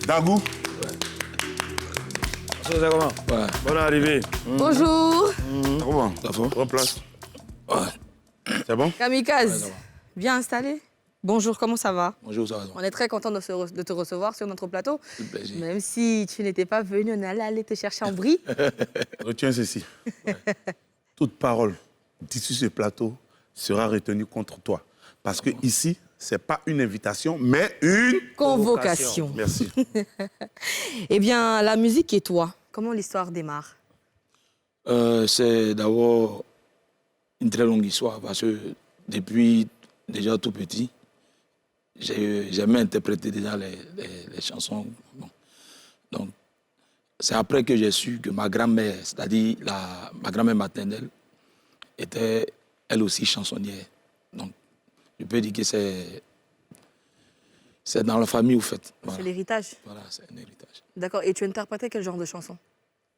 Dagou. Ça comment? Ouais. Bonne arrivée. Bonjour. Comment? Ça va? Prends place. Ouais. C'est bon? Kamikaze, Ouais, ça va. bien installé? Bonjour, comment ça va? Bonjour, ça va. On est très content de te recevoir sur notre plateau. C'est un plaisir. Même si tu n'étais pas venu, on allait aller te chercher en brie. Retiens ceci. Ouais. Toute parole dite sur ce plateau sera retenue contre toi. Parce que ici, ce n'est pas une invitation, mais une Convocation. Merci. Eh bien, la musique et toi, comment l'histoire démarre? C'est d'abord une très longue histoire parce que depuis déjà tout petit, j'aimais interpréter déjà les chansons. Bon. Donc, c'est après que j'ai su que ma grand-mère, c'est-à-dire ma grand-mère maternelle, était elle aussi chansonnière. Donc, je peux dire que c'est dans la famille, au fait. Voilà. C'est l'héritage. Voilà, c'est un héritage. D'accord. Et tu interprétais quel genre de chansons?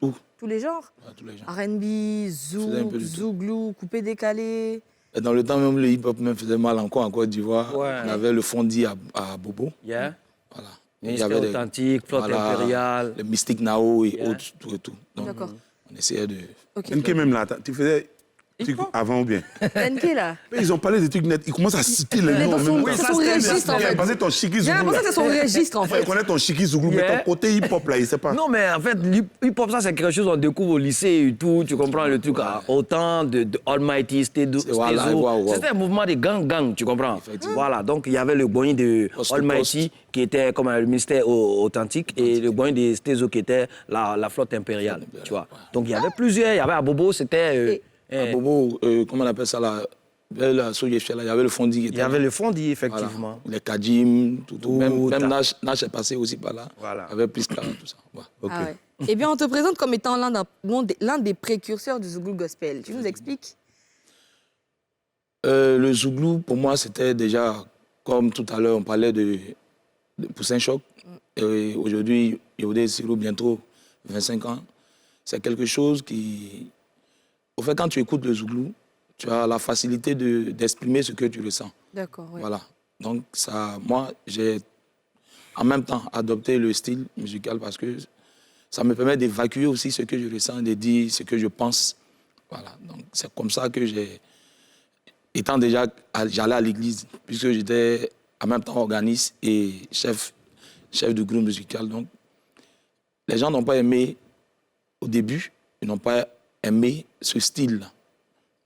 Tout. Tous les genres? Voilà, tous les gens. R&B, faisais un peu zouk, de tout. zouglou, coupé décalé. Et dans le temps même, le hip-hop même faisait mal encore en Côte d'Ivoire. Ouais. On avait le fondi à Bobo. Yeah. Voilà. Ministère authentique, flotte impériale. Le Mystique Nao et Yeah. autres, tout et tout. Donc, D'accord. on essayait de... Ok. NK même là, tu faisais trucs avant ou bien? NK là. Mais ils ont parlé des trucs nets. Ils commencent à citer les Mais noms dans en son, même temps. c'est son registre en fait. Parce que ton Chiki J'ai Zouglou. l'impression que c'est son registre en Il fait. connaît ton Chiki Zouglou, mais Yeah. ton côté hip-hop là, il sait pas. Non, mais en fait, hip-hop, ça, c'est quelque chose qu'on découvre au lycée et tout. Tu comprends le truc. Autant de Almighty, Stezo. Voilà, wow. C'était un mouvement de gang, tu comprends? Effectivement. Voilà, donc il y avait le boy de Post to Almighty qui était comme le ministère authentique et le boy de Stezo qui était la flotte impériale, tu vois. Donc il y avait plusieurs. Il y avait à Bobo, c'était. À Bobo, comment on appelle ça là? La Soyeche, là, il y avait le fondi qui était Il y avait là. le fondi, Voilà. effectivement. Les Kadim, tout. Tout Même à- Nash est passé aussi par là. Voilà. Il y avait Priska, tout ça. Ouais. Ok. Ah ouais. Eh bien, on te présente comme étant l'un des précurseurs du Zouglou Gospel. Tu nous expliques? Le Zouglou, pour moi, c'était déjà, comme tout à l'heure, on parlait de Poussin Choc. Et aujourd'hui, Yodé Sirou, bientôt 25 ans. C'est quelque chose qui... Au fait, quand tu écoutes le Zouglou, tu as la facilité d'exprimer ce que tu ressens. D'accord, oui. Voilà. Donc, ça, moi, j'ai en même temps adopté le style musical parce que ça me permet d'évacuer aussi ce que je ressens, de dire ce que je pense. Voilà. Donc, c'est comme ça que j'ai... Étant déjà, j'allais à l'église, puisque j'étais en même temps organiste et chef de groupe musical. Donc, les gens n'ont pas aimé au début, ils n'ont pas aimé ce style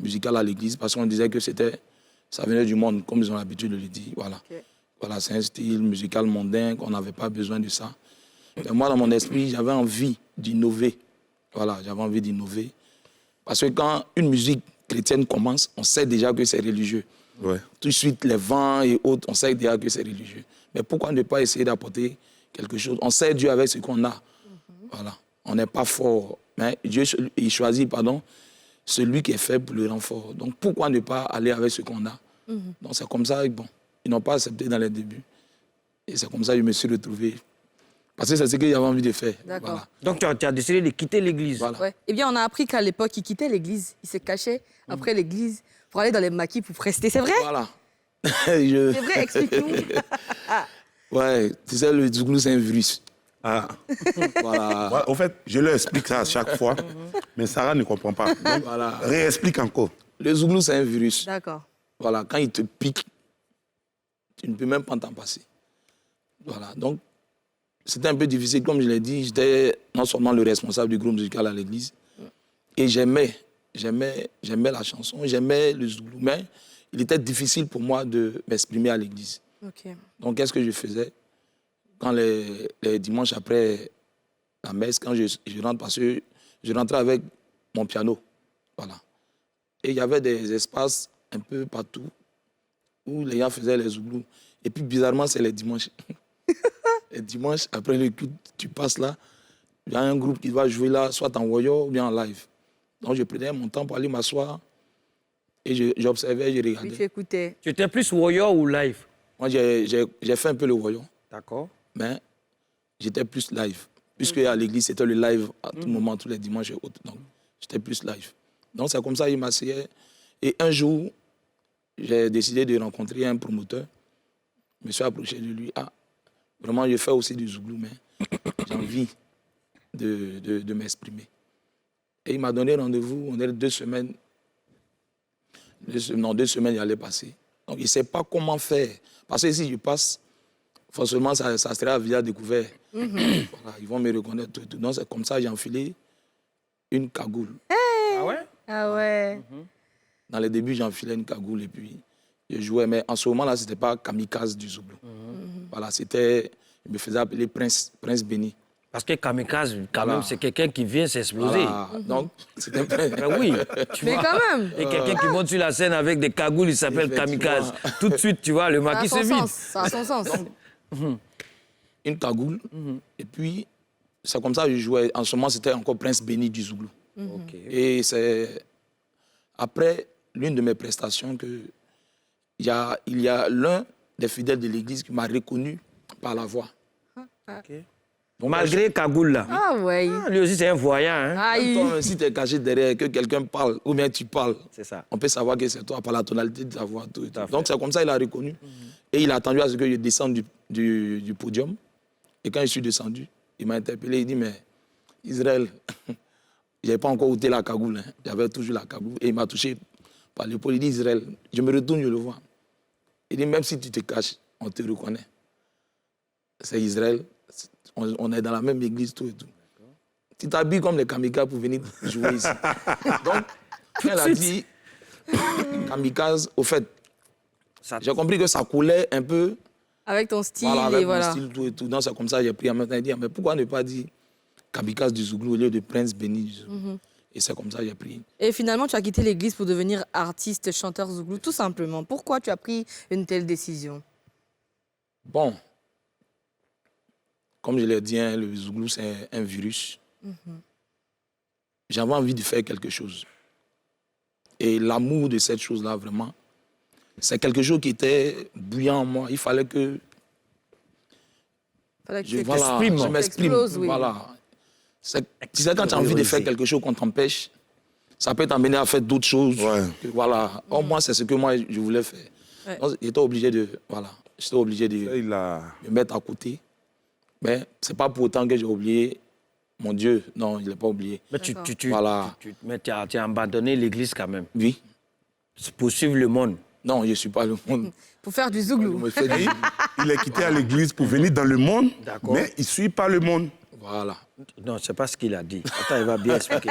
musical à l'église parce qu'on disait que ça venait du monde, comme ils ont l'habitude de le dire. Voilà. Ok. Voilà, c'est un style musical mondain, qu'on n'avait pas besoin de ça. Mais moi, dans mon esprit, j'avais envie d'innover. Voilà, j'avais envie d'innover. Parce que quand une musique chrétienne commence, on sait déjà que c'est religieux. Ouais. Tout de suite, les vents et autres, on sait déjà que c'est religieux. Mais pourquoi ne pas essayer d'apporter quelque chose? On sait Dieu avec ce qu'on a. Voilà. On n'est pas fort. Mais Dieu, il choisit, celui qui est faible pour le rendre fort. Donc pourquoi ne pas aller avec ce qu'on a? Donc c'est comme ça, bon, ils n'ont pas accepté dans les débuts. Et c'est comme ça que je me suis retrouvé. Parce que c'est ce que j'avais envie de faire. D'accord. Voilà. Donc tu as décidé de quitter l'église. Voilà. Ouais. Eh bien, on a appris qu'à l'époque, il quittait l'église. Il se cachait après l'église pour aller dans les maquis pour prester. C'est vrai? Voilà. C'est vrai, explique-nous. Ouais, tu sais, le Zouglou, c'est un virus. Ah. Voilà. Ouais, au fait, je leur explique ça à chaque fois, mais Sarah ne comprend pas. Donc, Voilà. réexplique encore. Le Zouglou, c'est un virus. D'accord. Voilà, quand il te pique, tu ne peux même pas t'en passer. Voilà, donc c'était un peu difficile. Comme je l'ai dit, j'étais non seulement le responsable du groupe musical à l'église, et j'aimais la chanson, j'aimais le Zouglou, mais il était difficile pour moi de m'exprimer à l'église. Ok. Donc, qu'est-ce que je faisais? Quand les dimanches après la messe, quand je rentre, parce que je rentrais avec mon piano. Voilà. Et il y avait des espaces un peu partout où les gens faisaient les Zouglous. Et puis, bizarrement, c'est les dimanches. Les dimanches, après le culte, tu passes là, il y a un groupe qui va jouer là, soit en voyant ou bien en live. Donc, je prenais mon temps pour aller m'asseoir et j'observais, je Oui, regardais. tu écoutais. Tu étais plus warrior ou live? Moi, j'ai fait un peu le voyant. D'accord. Mais j'étais plus live. Puisque à l'église, c'était le live à tout moment, tous les dimanches et autres. Donc, j'étais plus live. Donc, c'est comme ça qu'il m'asseyait. Et un jour, j'ai décidé de rencontrer un promoteur. Je me suis approché de lui. Ah, Vraiment, je fais aussi du zouglou, mais j'ai envie de m'exprimer. Et il m'a donné rendez-vous, on est 2 semaines. 2 semaines, il allait passer. Donc, il ne sait pas comment faire. Parce que si je passe, forcément, ça sera via découvert. Voilà, ils vont me reconnaître. Tout. Donc, c'est comme ça que j'ai enfilé une cagoule. Ah ouais? Ah ouais. Dans les débuts, j'ai enfilé une cagoule et puis je jouais. Mais en ce moment-là, ce n'était pas kamikaze du zouglou. Voilà, c'était... Je me faisais appeler Prince Béni. Parce que kamikaze, quand même, c'est quelqu'un qui vient s'exploser. Voilà. Donc, c'était... Ben oui, tu Mais vois. quand même. Et quelqu'un qui monte sur la scène avec des cagoules, il s'appelle kamikaze. Effectivement. Tout de suite, tu vois, le Ça a maquis, son c'est vite. sens. Ça a son sens. Une cagoule. Et puis, c'est comme ça que je jouais. En ce moment, c'était encore Prince Béni du zouglou. Ok. Et c'est après l'une de mes prestations que il y a l'un des fidèles de l'église qui m'a reconnu par la voix. Ok. Donc, Malgré cagoule, là. Ah ouais. Lui aussi, c'est un voyant. Hein? Aïe. toi, si tu es caché derrière, que quelqu'un parle, ou bien tu parles, C'est ça. on peut savoir que c'est toi par la tonalité de ta voix. Tout. à fait. Donc c'est comme ça qu'il a reconnu. Et il a attendu à ce que je descende du podium. Et quand je suis descendu, il m'a interpellé, il dit, mais Israël, je n'avais pas encore ôté la cagoule, hein. J'avais toujours la cagoule. Et il m'a touché par l'épaule, il dit, Israël, je me retourne, je le vois. Il dit, même si tu te caches, on te reconnaît. C'est Israël, on est dans la même église, tout et tout. Tu t'habilles comme les kamikazes pour venir jouer ici. Donc, quand elle a dit kamikaze, au fait, Ça- j'ai compris que ça coulait un peu. Avec ton style Voilà, avec et voilà. mon style, tout et tout. Donc, c'est comme ça que j'ai pris en même temps. Il dit, mais pourquoi ne pas dire kamikaze du zouglou au lieu de Prince Béni du zouglou. Et c'est comme ça que j'ai pris. Et finalement, tu as quitté l'église pour devenir artiste, chanteur zouglou, tout simplement. Pourquoi tu as pris une telle décision? Bon, comme je l'ai dit, hein, le zouglou, c'est un virus. J'avais envie de faire quelque chose. Et l'amour de cette chose-là, vraiment, c'est quelque chose qui était bouillant en moi. Il fallait que Fallait que je, tu voilà, t'exprimes. je m'exprime. T'exploses, oui. Voilà. Tu sais, quand tu as envie de faire quelque chose qu'on t'empêche, ça peut t'amener à faire d'autres choses. Ouais. Que, voilà. Or, moi, c'est ce que moi, je voulais faire. Ouais. Donc, j'étais obligé de Il a... me mettre à côté. Mais ce n'est pas pour autant que j'ai oublié mon Dieu. Non, il n'est pas oublié. Mais Voilà. mais tu as abandonné l'église quand même. Oui. Pour suivre le monde. Non, je ne suis pas le monde. Pour faire du Je zouglou. me fais du- Il est quitté à l'église pour venir dans le monde, D'accord. mais il ne suit pas le monde. Voilà. Non, c'est pas ce qu'il a dit. Attends, il va bien expliquer.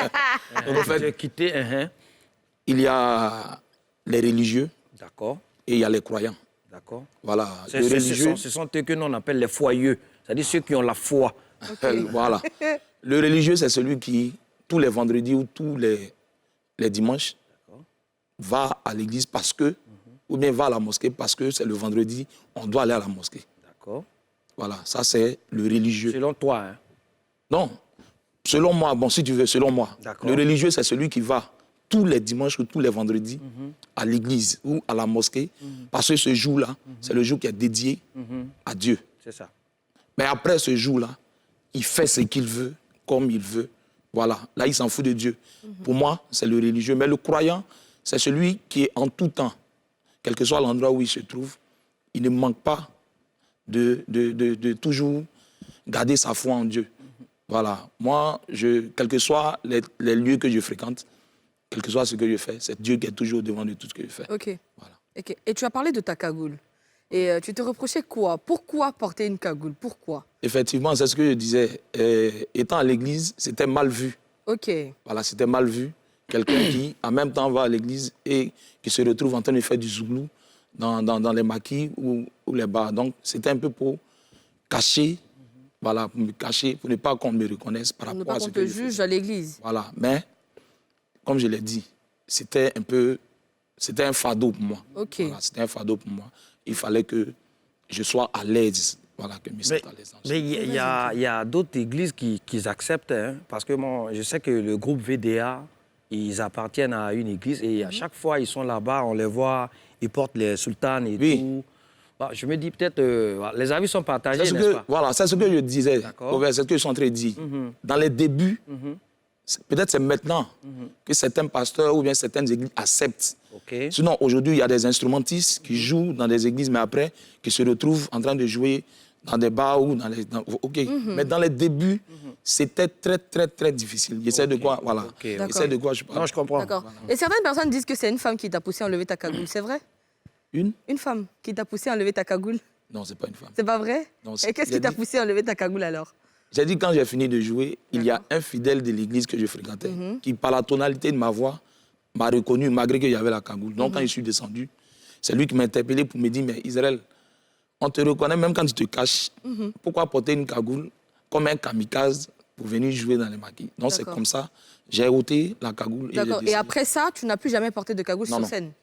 Donc, en fait, Tu as quitté, il y a les religieux D'accord, et il y a les croyants. d'accord. Voilà. Les religieux, Ce sont eux que nous on appelle les foyeux. C'est-à-dire ceux qui ont la foi. voilà. Le religieux, c'est celui qui, tous les vendredis ou tous les dimanches, va à l'église parce que, ou bien va à la mosquée parce que c'est le vendredi, on doit aller à la mosquée. D'accord. Voilà, ça c'est le religieux. Selon toi, hein. Non, selon moi, bon, si tu veux, selon moi, D'accord. le religieux, c'est celui qui va tous les dimanches ou tous les vendredis à l'église ou à la mosquée, parce que ce jour-là, c'est le jour qui est dédié à Dieu. C'est ça. Mais après ce jour-là, il fait ce qu'il veut, comme il veut. Voilà, là, il s'en fout de Dieu. Pour moi, c'est le religieux. Mais le croyant, c'est celui qui est en tout temps, quel que soit l'endroit où il se trouve, il ne manque pas de toujours garder sa foi en Dieu. Voilà, moi, quels que soient les lieux que je fréquente, quel que soit ce que je fais, c'est Dieu qui est toujours au devant de tout ce que je fais. Ok. Voilà. Ok. Et tu as parlé de ta cagoule. Et tu te reprochais quoi? Pourquoi porter une cagoule? Pourquoi? Effectivement, c'est ce que je disais. Étant à l'église, c'était mal vu. Ok. Voilà, c'était mal vu. Quelqu'un qui, en même temps, va à l'église et qui se retrouve en train de faire du zouglou dans les maquis ou les bars. Donc, c'était un peu pour cacher, voilà, pour me cacher, pour ne pas qu'on me reconnaisse par Pour ne rapport pas à ce qu'on que te je juge faisais. à l'église. Voilà, mais, comme je l'ai dit, c'était un fardeau pour moi. Ok. Voilà, c'était un fardeau pour moi. Il fallait que je sois à l'aise. Voilà, que je me sente à l'aise. Mais il y a d'autres églises qui acceptent, hein, parce que moi, je sais que le groupe VDA, ils appartiennent à une église et à chaque fois ils sont là-bas, on les voit, ils portent les sultanes et Oui. tout. Bah, je me dis peut-être, les avis sont partagés, C'est ce n'est-ce que, pas? voilà, c'est ce que je disais. D'accord. C'est ce que je suis en train de dire. Dans les débuts, peut-être c'est maintenant que certains pasteurs ou bien certaines églises acceptent. Ok. Sinon, aujourd'hui, il y a des instrumentistes qui jouent dans des églises, mais après, qui se retrouvent en train de jouer dans des bars ou dans les... OK. Mais dans les débuts, c'était très, très, très difficile. J'essaie de quoi... Voilà. J'essaie de quoi je parle. Non, je comprends. D'accord. Et certaines personnes disent que c'est une femme qui t'a poussé à enlever ta cagoule. C'est vrai? Une Femme qui t'a poussé à enlever ta cagoule. Non, c'est pas une femme. C'est pas vrai? Non, Et qu'est-ce qui t'a poussé à enlever ta cagoule alors? J'ai dit, quand j'ai fini de jouer, il y a un fidèle de l'église que je fréquentais qui, par la tonalité de ma voix, m'a reconnu malgré qu'il y avait la cagoule. Donc, quand je suis descendu, c'est lui qui m'a interpellé pour me dire, mais Israël, on te reconnaît même quand tu te caches. Pourquoi porter une cagoule comme un kamikaze pour venir jouer dans les maquis? Donc, c'est comme ça. J'ai ôté la cagoule. D'accord. Et après ça, tu n'as plus jamais porté de cagoule sur scène?